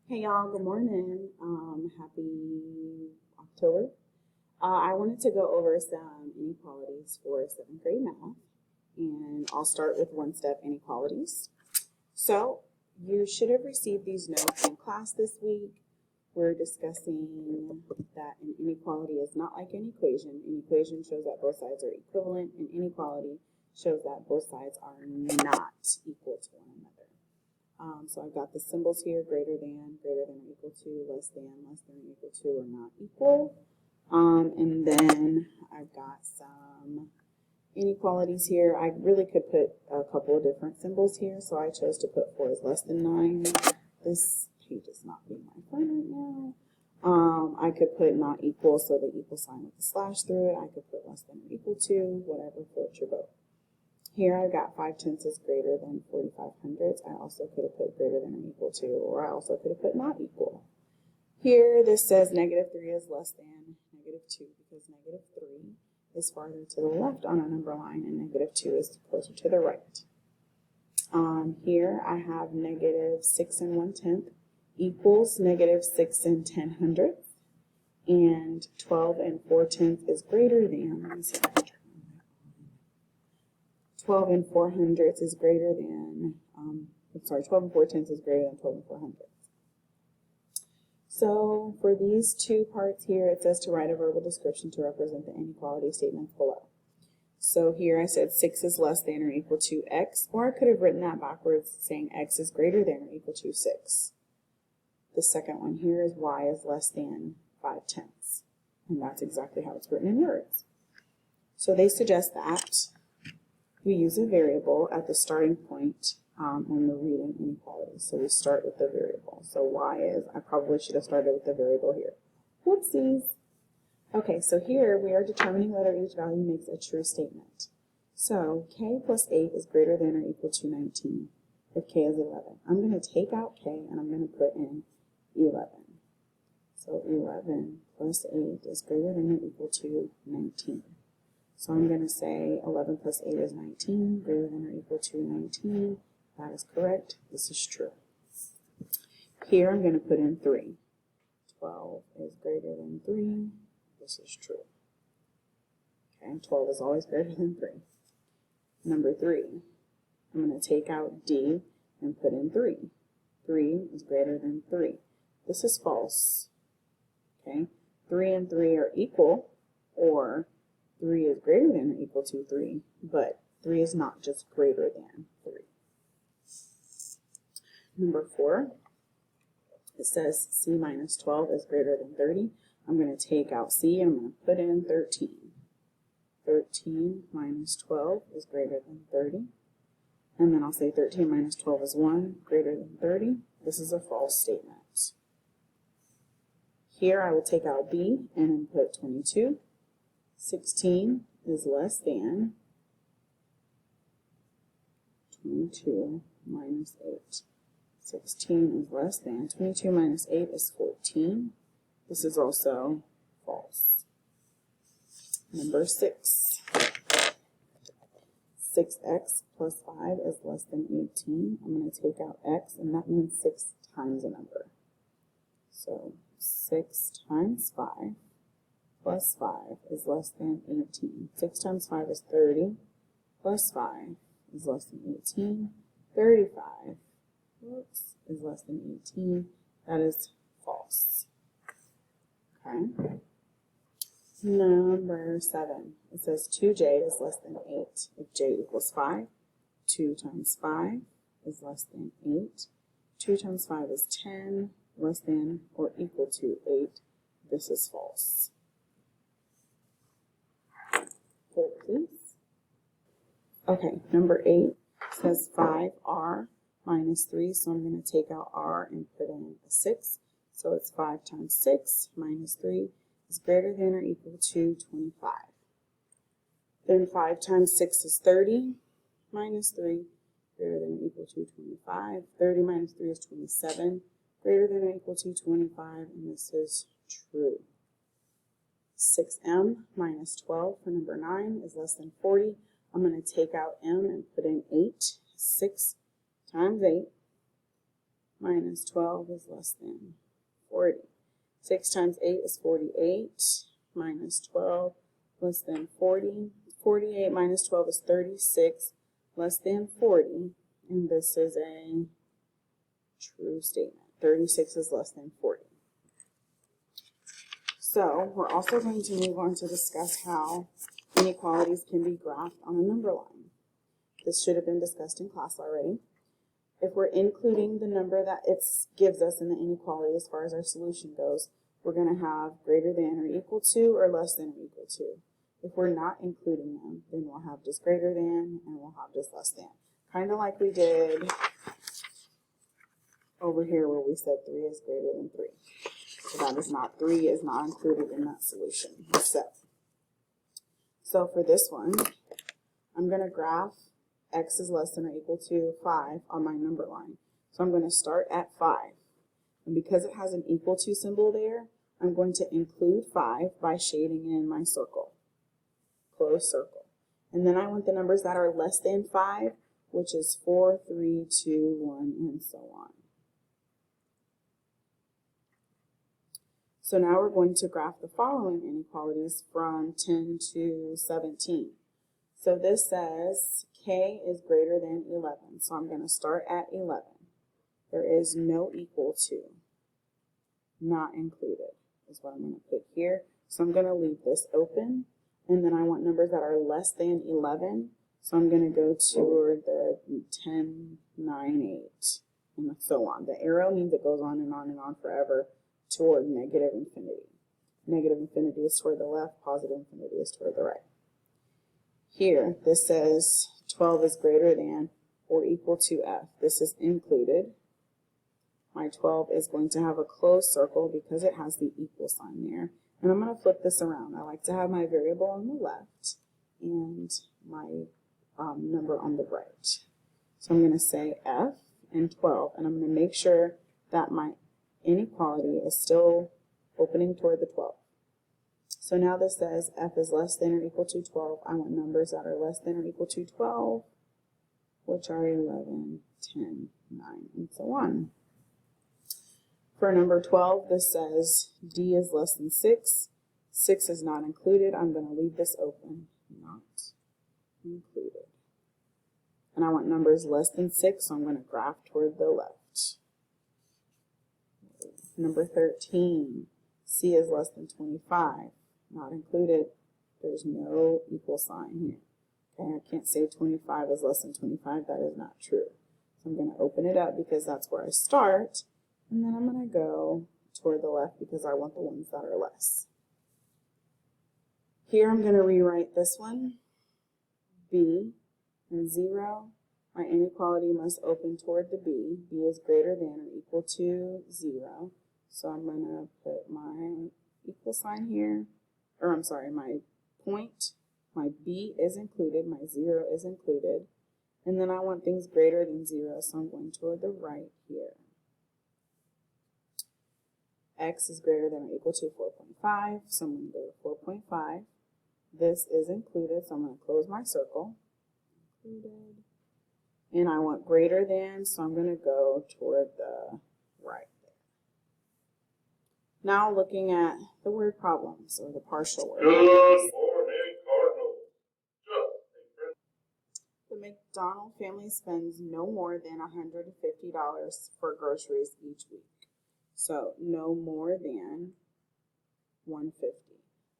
Hey y'all, good morning. Happy October. I wanted to go over some inequalities for 7th grade math, and I'll start with one-step inequalities. So you should have received these notes in class this week. We're discussing that an inequality is not like an equation. An equation shows that both sides are equivalent. An inequality shows that both sides are not equal to one another. So I've got the symbols here, greater than or equal to, less than or equal to, or not equal. And then I've got some inequalities here. I really could put a couple of different symbols here, so I chose to put 4 is less than 9. This page is not being my friend right now. I could put not equal, so the equal sign with the slash through it. I could put less than or equal to, whatever floats your boat. Here I've got 5/10 is greater than 45/100. I also could have put greater than or equal to, or I also could have put not equal. Here this says -3 is less than -2 because -3 is farther to the left on a number line and -2 is closer to the right. Here I have -6 1/10 equals -6 10/100, and 12 4/10 is greater than 12 4/100 is greater than, 12 4/10 is greater than 12 4/100. So for these two parts here, it says to write a verbal description to represent the inequality statements below. So here I said 6 is less than or equal to x, or I could have written that backwards saying x is greater than or equal to 6. The second one here is y is less than 5/10, and that's exactly how it's written in words. So they suggest that we use a variable at the starting point when we're reading inequalities. So we start with the variable. So y is, I probably should have started with the variable here. Whoopsies. Okay, so here we are determining whether each value makes a true statement. So k plus 8 is greater than or equal to 19 if k is 11. I'm going to take out k and I'm going to put in 11. So 11 plus 8 is greater than or equal to 19. So I'm going to say 11 plus 8 is 19, greater than or equal to 19. That is correct. This is true. Here I'm going to put in 3. 12 is greater than 3. This is true. Okay, 12 is always greater than 3. Number 3, I'm going to take out D and put in 3. 3 is greater than 3. This is false. Okay, 3 and 3 are equal, or 3 is greater than or equal to 3, but 3 is not just greater than 3. Number 4, it says C minus 12 is greater than 30. I'm going to take out C and I'm going to put in 13. 13 minus 12 is greater than 30. And then I'll say 13 minus 12 is 1, greater than 30. This is a false statement. Here I will take out B and input 22. 16 is less than 22 minus 8. 16 is less than 22 minus 8 is 14. This is also false. Number 6. 6x plus 5 is less than 18. I'm going to take out x, and that means 6 times a number. So 6 times 5 plus 5 is less than 18. 6 times 5 is 30, plus 5 is less than 18. 35 is less than 18. That is false. Okay. Number 7. It says 2j is less than 8 if j equals 5. 2 times 5 is less than 8. 2 times 5 is 10, less than or equal to 8. This is false. Please. Okay, number 8 says 5r minus 3, so I'm going to take out r and put in a 6. So it's 5 times 6 minus 3 is greater than or equal to 25. Then 5 times 6 is 30 minus 3, greater than or equal to 25. 30 minus 3 is 27, greater than or equal to 25, and this is true. 6m minus 12 for number 9 is less than 40. I'm going to take out m and put in 8. 6 times 8 minus 12 is less than 40. 6 times 8 is 48, minus 12 less than 40. 48 minus 12 is 36, less than 40. And this is a true statement. 36 is less than 40. So we're also going to move on to discuss how inequalities can be graphed on a number line. This should have been discussed in class already. If we're including the number that it gives us in the inequality as far as our solution goes, we're going to have greater than or equal to or less than or equal to. If we're not including them, then we'll have just greater than and we'll have just less than. Kind of like we did over here where we said 3 is greater than 3. So that is not, 3 is not included in that solution. So for this one, I'm going to graph x is less than or equal to 5 on my number line. So I'm going to start at 5. And because it has an equal to symbol there, I'm going to include 5 by shading in my circle, closed circle. And then I want the numbers that are less than 5, which is 4, 3, 2, 1, and so on. So now we're going to graph the following inequalities from 10 to 17. So this says k is greater than 11. So I'm going to start at 11. There is no equal to, not included, is what I'm going to put here. So I'm going to leave this open. And then I want numbers that are less than 11. So I'm going to go toward the 10, 9, 8, and so on. The arrow means it goes on and on and on forever toward negative infinity. Negative infinity is toward the left, positive infinity is toward the right. Here, this says 12 is greater than or equal to f. This is included. My 12 is going to have a closed circle because it has the equal sign there. And I'm going to flip this around. I like to have my variable on the left and my number on the right. So I'm going to say f and 12, and I'm going to make sure that my inequality is still opening toward the 12. So now this says f is less than or equal to 12. I want numbers that are less than or equal to 12, which are 11, 10, 9, and so on. For number 12, this says d is less than 6. 6 is not included. I'm going to leave this open, not included. And I want numbers less than 6, so I'm going to graph toward the left. Number 13, c is less than 25. Not included. There's no equal sign here. Okay, I can't say 25 is less than 25. That is not true. So I'm going to open it up because that's where I start. And then I'm going to go toward the left because I want the ones that are less. Here I'm going to rewrite this one. B and 0. My inequality must open toward the b. B is greater than or equal to 0. So I'm going to put my equal sign here. Or I'm sorry, my point. My b is included. My 0 is included. And then I want things greater than 0. So I'm going toward the right here. X is greater than or equal to 4.5. So I'm going to go to 4.5. This is included. So I'm going to close my circle. Included. And I want greater than, so I'm going to go toward the right there. Now looking at the word problems, or the partial word problems. Good morning, Cardinal. The McDonald family spends no more than $150 for groceries each week. So no more than $150.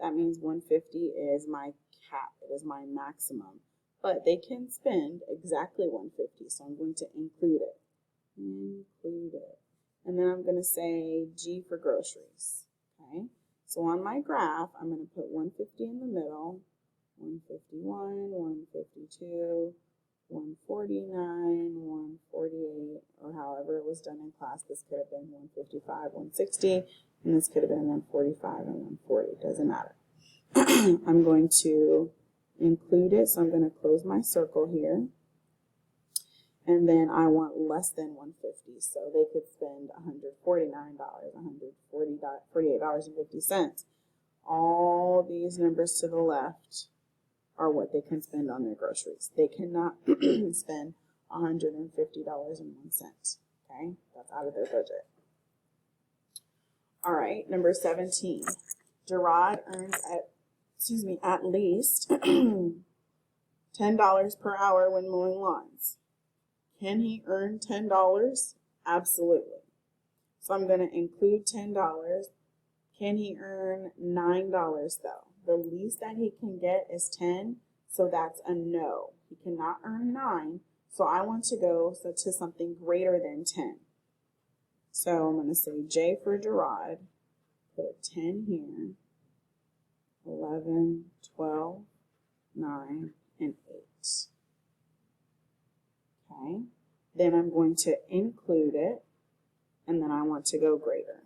That means $150 is my cap. It is my maximum. But they can spend exactly $150, so I'm going to include it. Include it. And then I'm going to say G for groceries. Okay? So on my graph, I'm going to put 150 in the middle, 151, 152, 149, 148, or however it was done in class. This could have been 155, 160, and this could have been 145 and 140. It doesn't matter. I'm going to include it, so I'm going to close my circle here. And then I want less than 150, so they could spend $149, $148.50. All these numbers to the left are what they can spend on their groceries. They cannot spend $150.01. Okay, that's out of their budget. All right, number 17. Gerard earns at least $10 per hour when mowing lawns. Can he earn $10? Absolutely. So I'm going to include $10. Can he earn $9 though? The least that he can get is 10, so that's a no. He cannot earn 9, so I want to go to something greater than 10. So I'm going to say J for Gerard, put 10 here, 11, 12, 9, and 8. Okay, then I'm going to include it, and then I want to go greater.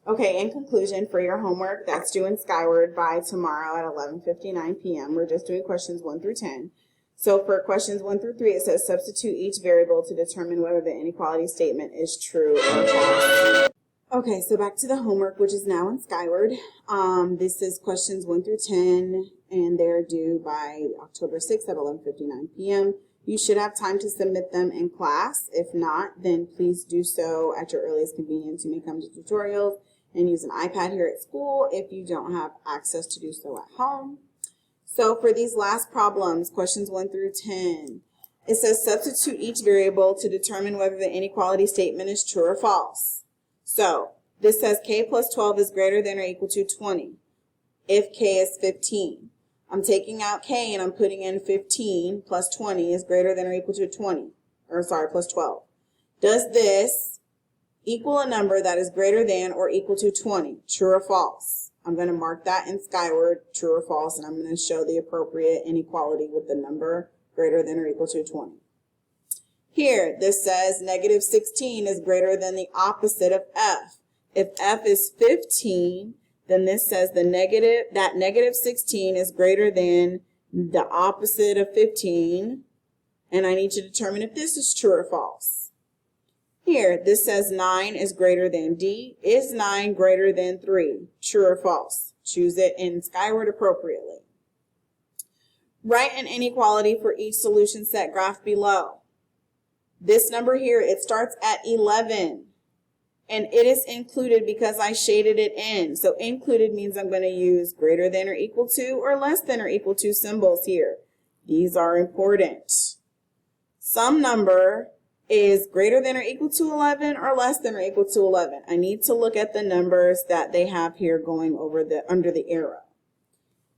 Okay, in conclusion, for your homework, that's due in Skyward by tomorrow at 11:59 p.m. We're just doing questions 1 through 10. So for questions 1 through 3, it says substitute each variable to determine whether the inequality statement is true or false. Okay, so back to the homework, which is now in Skyward. This is questions 1 through 10, and they're due by October 6th at 11:59 p.m. You should have time to submit them in class. If not, then please do so at your earliest convenience. You may come to tutorials and use an iPad here at school if you don't have access to do so at home. So for these last problems, questions 1 through 10, it says substitute each variable to determine whether the inequality statement is true or false. So this says k plus 12 is greater than or equal to 20 if k is 15. I'm taking out k and I'm putting in 15 plus 20 is greater than or equal to plus 12. Does this equal a number that is greater than or equal to 20? True or false? I'm going to mark that in Skyward, true or false, and I'm going to show the appropriate inequality with the number greater than or equal to 20. Here, this says negative 16 is greater than the opposite of f. If f is 15, then this says that negative 16 is greater than the opposite of 15, and I need to determine if this is true or false. Here, this says 9 is greater than D. Is 9 greater than 3? True or false? Choose it in Skyward appropriately. Write an inequality for each solution set graph below. This number here, it starts at 11, and it is included because I shaded it in. So included means I'm going to use greater than or equal to or less than or equal to symbols here. These are important. Some number is greater than or equal to 11 or less than or equal to 11. I need to look at the numbers that they have here going over under the arrow.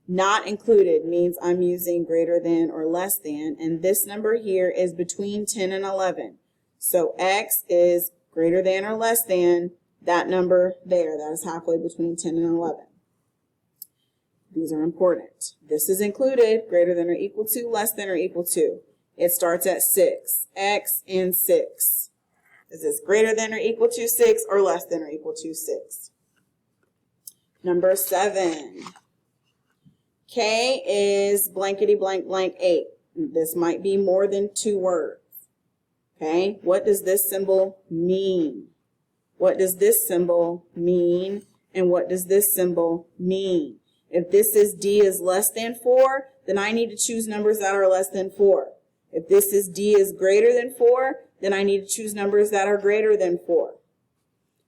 Not included means I'm using greater than or less than, and this number here is between 10 and 11. So x is greater than or less than that number there. That is halfway between 10 and 11. These are important. This is included, greater than or equal to, less than or equal to. It starts at 6, x and 6. Is this greater than or equal to 6 or less than or equal to 6? Number 7. K is blankety blank blank 8. This might be more than 2 words. Okay, what does this symbol mean? What does this symbol mean? And what does this symbol mean? If this is D is less than 4, then I need to choose numbers that are less than 4. If this is D is greater than 4, then I need to choose numbers that are greater than 4.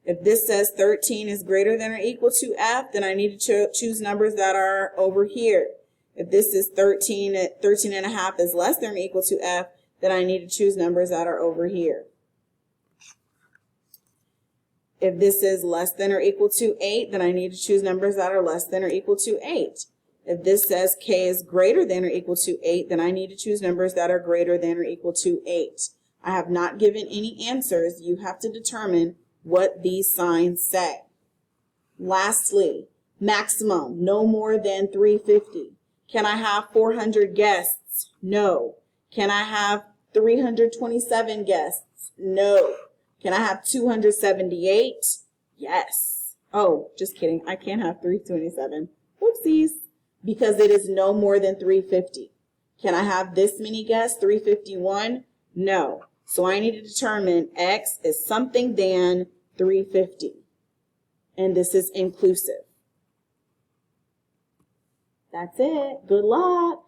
If this says 13 is greater than or equal to F, then I need to choose numbers that are over here. If this is 13 and a half is less than or equal to F, then I need to choose numbers that are over here. If this is less than or equal to 8, then I need to choose numbers that are less than or equal to 8. If this says K is greater than or equal to 8, then I need to choose numbers that are greater than or equal to 8. I have not given any answers. You have to determine what these signs say. Lastly, maximum, no more than 350. Can I have 400 guests? No. Can I have 327 guests? No. Can I have 278? Yes. Oh, just kidding. I can't have 327. Whoopsies. Because it is no more than 350. Can I have this many guests? 351? No. So I need to determine X is something than 350. And this is inclusive. That's it. Good luck.